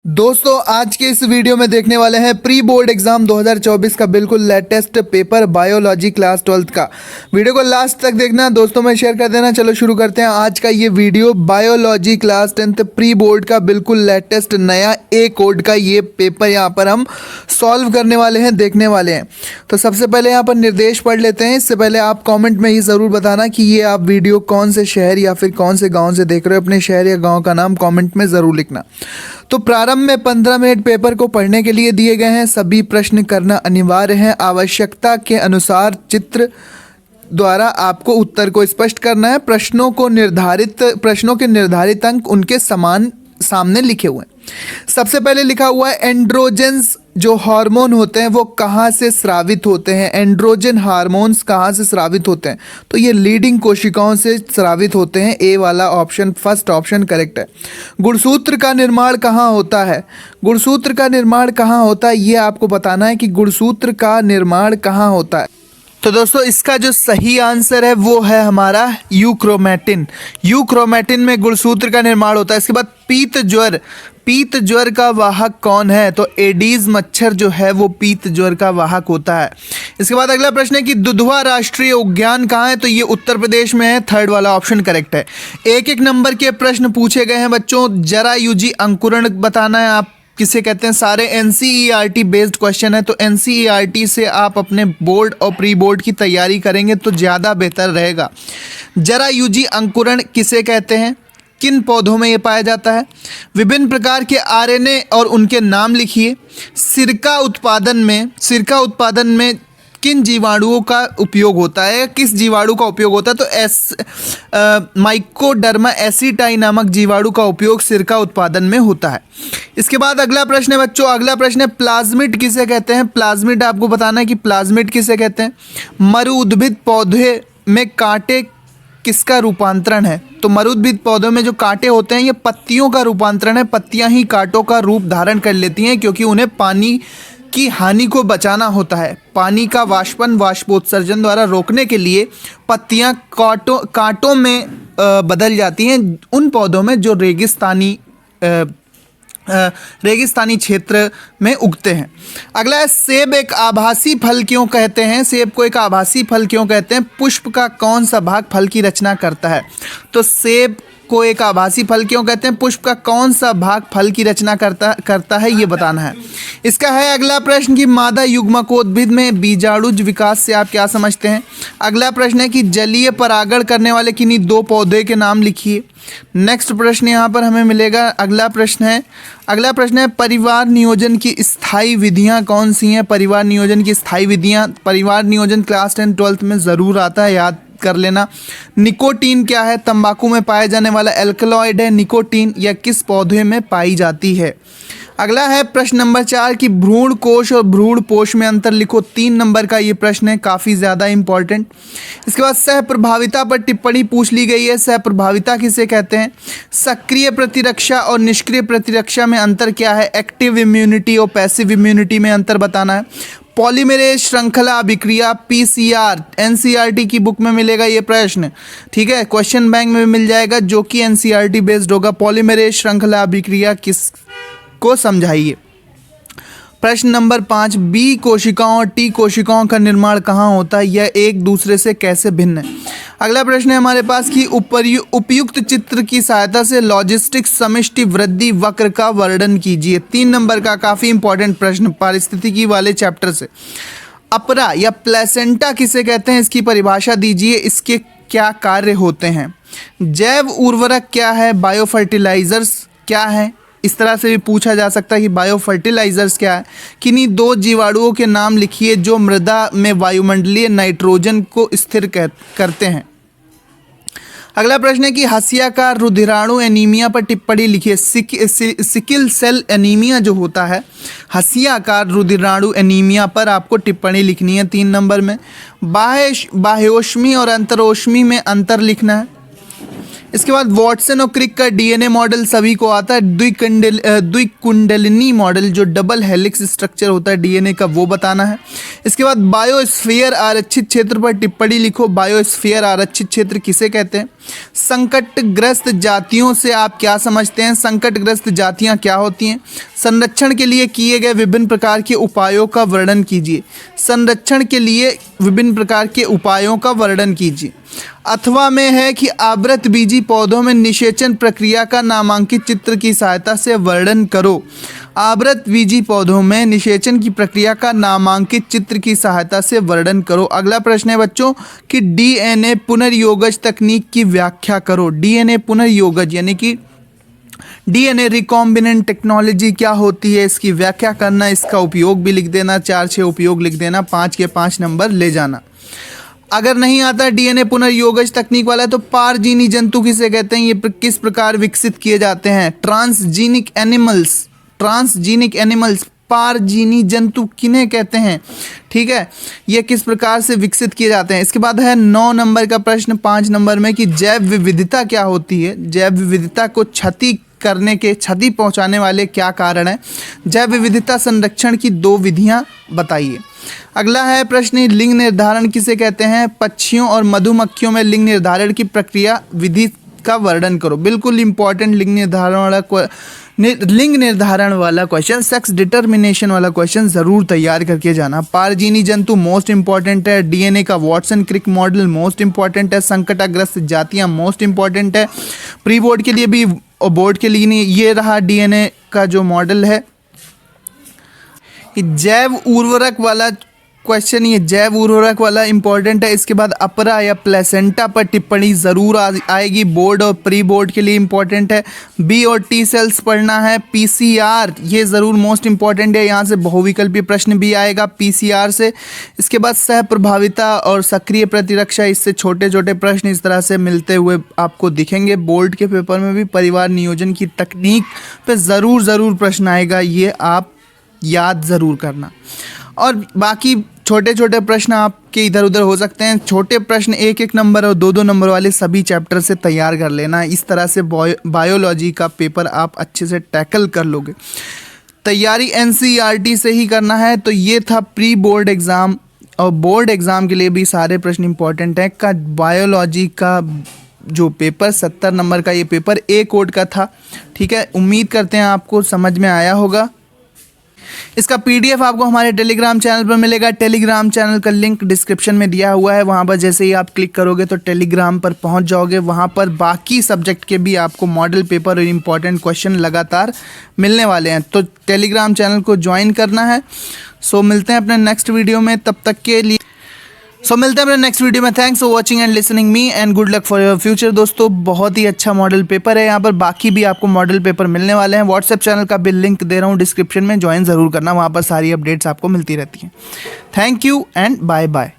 दोस्तों आज के इस वीडियो में देखने वाले हैं प्री बोर्ड एग्जाम 2024 का बिल्कुल latest paper biology class 12th का। वीडियो को लास्ट तक देखना, दोस्तों में शेयर कर देना। चलो शुरू करते हैं आज का ये video. Biology class 10th pre board का बिल्कुल लेटेस्ट नया ए कोड का ये पेपर यहाँ पर हम सॉल्व करने वाले हैं, देखने वाले हैं। तो सबसे पहले यहाँ पर निर्देश पढ़ लेते हैं। इससे पहले आप कॉमेंट में ही ज़रूर बताना कि ये आप वीडियो कौन से शहर या फिर कौन से गाँव से देख रहे हो। अपने शहर या गाँव का नाम कॉमेंट में ज़रूर लिखना। तो प्रारंभ में 15 मिनट पेपर को पढ़ने के लिए दिए गए हैं। सभी प्रश्न करना अनिवार्य है। आवश्यकता के अनुसार चित्र द्वारा आपको उत्तर को स्पष्ट करना है। प्रश्नों के निर्धारित अंक उनके समान सामने लिखे हुए हैं। सबसे पहले लिखा हुआ है एंड्रोजेंस जो हार्मोन होते हैं वो कहाँ से स्रावित होते हैं। एंड्रोजन हार्मोन्स कहाँ से स्रावित होते हैं, तो ये लीडिंग कोशिकाओं से स्रावित होते हैं। ए वाला ऑप्शन, फर्स्ट ऑप्शन करेक्ट है। गुणसूत्र का निर्माण कहाँ होता है। गुणसूत्र का निर्माण कहाँ होता है ये आपको बताना है कि गुणसूत्र का निर्माण कहाँ होता है। तो दोस्तों इसका जो सही आंसर है वो है हमारा यूक्रोमेटिन। यूक्रोमेटिन में गुणसूत्र का निर्माण होता है। इसके बाद पीत ज्वर का वाहक कौन है, तो एडीज मच्छर जो है वो पीत ज्वर का वाहक होता है। इसके बाद अगला प्रश्न है कि दुधवा राष्ट्रीय उद्यान कहाँ है, तो ये उत्तर प्रदेश में है। थर्ड वाला ऑप्शन करेक्ट है। एक एक नंबर के प्रश्न पूछे गए हैं बच्चों। जरायुजी अंकुरण बताना है आप किसे कहते हैं। सारे एनसीईआरटी बेस्ड क्वेश्चन है, तो एनसीईआरटी से आप अपने बोर्ड और प्री बोर्ड की तैयारी करेंगे तो ज़्यादा बेहतर रहेगा। जरायुजी अंकुरण किसे कहते हैं, किन पौधों में ये पाया जाता है। विभिन्न प्रकार के आरएनए और उनके नाम लिखिए। सिरका उत्पादन में किन जीवाणुओं का उपयोग होता है, किस जीवाणु का उपयोग होता है, तो माइकोडर्मा एसिटाई नामक जीवाणु का उपयोग सिरका उत्पादन में होता है। इसके बाद अगला प्रश्न है बच्चों, अगला प्रश्न है प्लाज्मिड किसे कहते हैं। प्लाज्मिड आपको बताना है कि प्लाज्मिड किसे कहते हैं। मरुउद्भिद पौधे में कांटे किसका रूपांतरण है, तो मरुद्भिद पौधों में जो कांटे होते हैं ये पत्तियों का रूपांतरण है। पत्तियां ही कांटों का रूप धारण कर लेती हैं क्योंकि उन्हें पानी की हानि को बचाना होता है। पानी का वाष्पोत्सर्जन द्वारा रोकने के लिए पत्तियां कांटों में बदल जाती हैं उन पौधों में जो रेगिस्तानी क्षेत्र में उगते हैं। अगला है सेब एक आभासी फल क्यों कहते हैं। सेब को एक आभासी फल क्यों कहते हैं। पुष्प का कौन सा भाग फल की रचना करता है, तो सेब को एक आभासी फल क्यों कहते हैं। पुष्प का कौन सा भाग फल की रचना करता है ये बताना है। इसका है अगला प्रश्न कि मादा युग्मकोद्भिद में बीजाणुज विकास से आप क्या समझते हैं। अगला प्रश्न है कि जलीय परागण करने वाले किन्हीं दो पौधे के नाम लिखिए। नेक्स्ट प्रश्न यहाँ पर हमें मिलेगा। अगला प्रश्न है परिवार नियोजन की स्थायी विधियाँ कौन सी हैं। परिवार नियोजन की स्थायी विधियाँ, परिवार नियोजन क्लास 10 12th में ज़रूर आता है, याद कर लेना। निकोटीन क्या है, तंबाकू में पाया जाने वाला एल्कलॉइड है निकोटीन। या किस पौधे में पाई जाती है। अगला है प्रश्न नंबर 4 कि भ्रूण कोश और भ्रूण पोष में अंतर लिखो। 3 नंबर का ये प्रश्न है, काफ़ी ज़्यादा इंपॉर्टेंट। इसके बाद सह प्रभाविता पर टिप्पणी पूछ ली गई है। सह प्रभाविता किसे कहते हैं। सक्रिय प्रतिरक्षा और निष्क्रिय प्रतिरक्षा में अंतर क्या है। एक्टिव इम्यूनिटी और पैसिव इम्यूनिटी में अंतर बताना है। पॉलीमरेज श्रृंखला अभिक्रिया पीसीआर एनसीईआरटी की बुक में मिलेगा ये प्रश्न, ठीक है। क्वेश्चन बैंक में मिल जाएगा जो कि एनसीईआरटी बेस्ड होगा। पॉलीमरेज श्रृंखला अभिक्रिया किसको समझाइए। प्रश्न नंबर 5 बी कोशिकाओं और टी कोशिकाओं का निर्माण कहाँ होता है, यह एक दूसरे से कैसे भिन्न है। अगला प्रश्न है हमारे पास कि उपयुक्त चित्र की सहायता से लॉजिस्टिक समष्टि वृद्धि वक्र का वर्णन कीजिए। 3 नंबर का काफ़ी इंपॉर्टेंट प्रश्न पारिस्थितिकी वाले चैप्टर से। अपरा या प्लेसेंटा किसे कहते हैं, इसकी परिभाषा दीजिए। इसके क्या कार्य होते हैं। जैव उर्वरक क्या है। बायो फर्टिलाइजर्स क्या है, इस तरह से भी पूछा जा सकता है कि बायो फर्टिलाइजर्स क्या है। किन्हीं दो जीवाणुओं के नाम लिखिए जो मृदा में वायुमंडलीय नाइट्रोजन को स्थिर करते हैं। अगला प्रश्न है कि हसियाकार रुधिराणु एनीमिया पर टिप्पणी लिखिए। सिकिल सेल एनीमिया जो होता है, हसियाकार रुधिराणु एनीमिया पर आपको टिप्पणी लिखनी है 3 नंबर में। बाह्योष्मी और अंतरोष्मी में अंतर लिखना है। इसके बाद वॉटसन और क्रिक का डीएनए मॉडल सभी को आता है। द्विकुंडलिनी मॉडल जो डबल हेलिक्स स्ट्रक्चर होता है डीएनए का, वो बताना है। इसके बाद बायोस्फीयर आरक्षित क्षेत्र पर टिप्पणी लिखो। बायोस्फीयर आरक्षित क्षेत्र किसे कहते हैं? संकटग्रस्त जातियों से आप क्या समझते हैं? संकटग्रस्त जातियां क्या होती हैं? संरक्षण के लिए किए गए विभिन्न प्रकार के उपायों का वर्णन कीजिए। संरक्षण के लिए विभिन्न प्रकार के उपायों का वर्णन कीजिए। अथवा में है कि आवृतबीजी पौधों में निषेचन प्रक्रिया का नामांकित चित्र की सहायता से वर्णन करो। आवृतबीजी पौधों में निषेचन की प्रक्रिया का नामांकित चित्र की सहायता से वर्णन करो। अगला प्रश्न है बच्चों कि डीएनए पुनर्योगज तकनीक की व्याख्या करो। डीएनए पुनर्योगज यानी कि डीएनए रिकॉम्बिनेंट टेक्नोलॉजी क्या होती है, इसकी व्याख्या करना, इसका उपयोग भी लिख देना, 4-6 उपयोग लिख देना, 5 के 5 नंबर ले जाना। अगर नहीं आता डीएनए पुनर्योगज तकनीक वाला तो पारजीनी जंतु किसे कहते हैं? ये किस प्रकार विकसित किए जाते हैं? ट्रांसजीनिक एनिमल्स पारजीनी जंतु किन्हें कहते हैं? ठीक है, ये किस प्रकार से विकसित किए जाते हैं। इसके बाद है 9 नंबर का प्रश्न 5 नंबर में कि जैव विविधता क्या होती है? जैव विविधता को क्षति पहुंचाने वाले क्या कारण है? जैव विविधता संरक्षण की 2 विधियां बताइए। अगला है प्रश्न लिंग निर्धारण किसे कहते हैं? पक्षियों और मधुमक्खियों में लिंग निर्धारण की प्रक्रिया विधि का वर्णन करो। बिल्कुल इंपॉर्टेंट लिंग निर्धारण वाला क्वेश्चन, सेक्स डिटर्मिनेशन वाला क्वेश्चन जरूर तैयार करके जाना। पारजीनी जंतु मोस्ट इंपॉर्टेंट है। डीएनए का Watson Crick model most important है। संकटग्रस्त जातियां मोस्ट इंपॉर्टेंट है। प्री बोर्ड के लिए भी और बोर्ड के लिए नहीं, ये रहा डीएनए का जो मॉडल है। जैव उर्वरक वाला क्वेश्चन, ये जैव उर्वरक वाला इंपॉर्टेंट है। इसके बाद अपरा या प्लेसेंटा पर टिप्पणी ज़रूर आएगी। बोर्ड और प्री बोर्ड के लिए इंपॉर्टेंट है। बी और टी सेल्स पढ़ना है। पीसीआर ये ज़रूर मोस्ट इंपॉर्टेंट है, यहाँ से बहुविकल्पी प्रश्न भी आएगा पीसीआर से। इसके बाद सह प्रभाविता और सक्रिय प्रतिरक्षा, इससे छोटे छोटे प्रश्न इस तरह से मिलते हुए आपको दिखेंगे। बोर्ड के पेपर में भी परिवार नियोजन की तकनीक पे ज़रूर प्रश्न आएगा, ये आप याद ज़रूर करना। और बाकी छोटे छोटे प्रश्न आपके इधर उधर हो सकते हैं। छोटे प्रश्न 1-1 नंबर और 2-2 नंबर वाले सभी चैप्टर से तैयार कर लेना। इस तरह से बायोलॉजी का पेपर आप अच्छे से टैकल कर लोगे। तैयारी एनसीईआरटी से ही करना है। तो ये था प्री बोर्ड एग्ज़ाम, और बोर्ड एग्ज़ाम के लिए भी सारे प्रश्न इंपॉर्टेंट हैं। का बायोलॉजी का जो पेपर 70 नंबर का ये पेपर ए कोड का था। ठीक है, उम्मीद करते हैं आपको समझ में आया होगा। इसका पीडीएफ आपको हमारे टेलीग्राम चैनल पर मिलेगा। टेलीग्राम चैनल का लिंक डिस्क्रिप्शन में दिया हुआ है, वहाँ पर जैसे ही आप क्लिक करोगे तो टेलीग्राम पर पहुँच जाओगे। वहाँ पर बाकी सब्जेक्ट के भी आपको मॉडल पेपर और इम्पॉर्टेंट क्वेश्चन लगातार मिलने वाले हैं, तो टेलीग्राम चैनल को ज्वाइन करना है। सो मिलते हैं अपने नेक्स्ट वीडियो में, तब तक के लिए मिलते हैं अपने नेक्स्ट वीडियो में। Thanks for watching and listening me and good luck for your future. दोस्तों बहुत ही अच्छा मॉडल पेपर है, यहाँ पर बाकी भी आपको मॉडल पेपर मिलने वाले हैं। व्हाट्सएप चैनल का भी लिंक दे रहा हूँ डिस्क्रिप्शन में, ज्वाइन ज़रूर करना, वहाँ पर सारी अपडेट्स आपको मिलती रहती हैं। Thank you and bye bye.